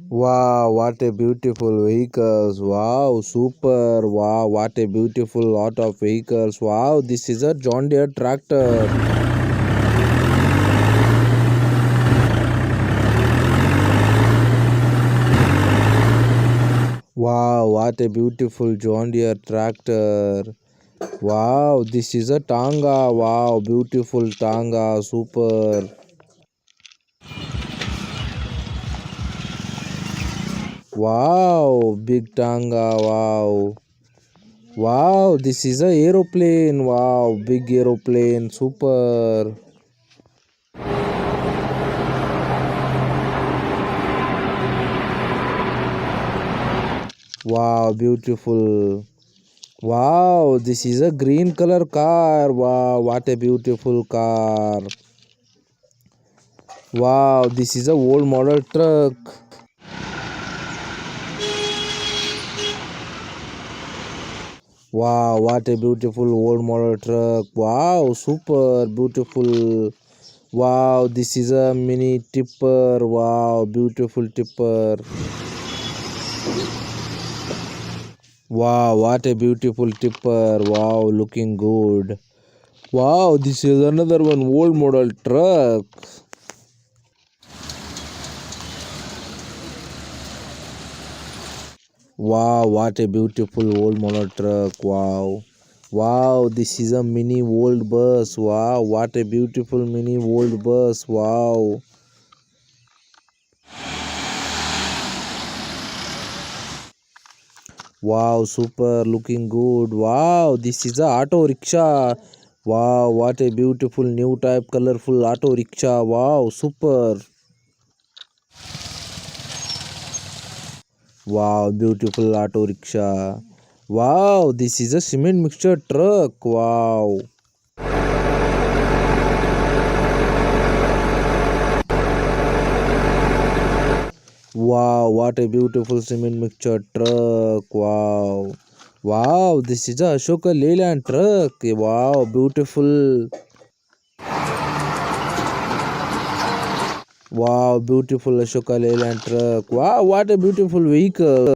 Wow, what a beautiful vehicles. Wow, super. Wow, what a beautiful lot of vehicles. Wow, this is a John Deere tractor. Wow, what a beautiful John Deere tractor. Wow, this is a Tanga. Wow, beautiful Tanga. Super. Wow, big Tanga. Wow. Wow, this is a aeroplane. Wow, big aeroplane. Super. Wow, beautiful. Wow, this is a green color car. Wow, what a beautiful car. Wow, this is a old model truck. Wow, what a beautiful old model truck. Wow, super beautiful. Wow, this is a mini tipper. Wow, beautiful tipper. Wow, what a beautiful tipper. Wow, looking good. Wow, this is another one old model truck. Wow, what a beautiful old model truck. Wow. Wow, this is a mini old bus. Wow, what a beautiful mini old bus. Wow. Wow, super looking good. Wow, this is a auto rickshaw. Wow, what a beautiful new type colorful auto rickshaw. Wow, super. Wow, beautiful auto rickshaw. Wow, this is a cement mixture truck. Wow. Wow, what a beautiful cement mixture truck. Wow. Wow, this is a Ashoka Leyland truck. Wow, beautiful. Wow, beautiful Ashoka Leyland truck. Wow, what a beautiful vehicle.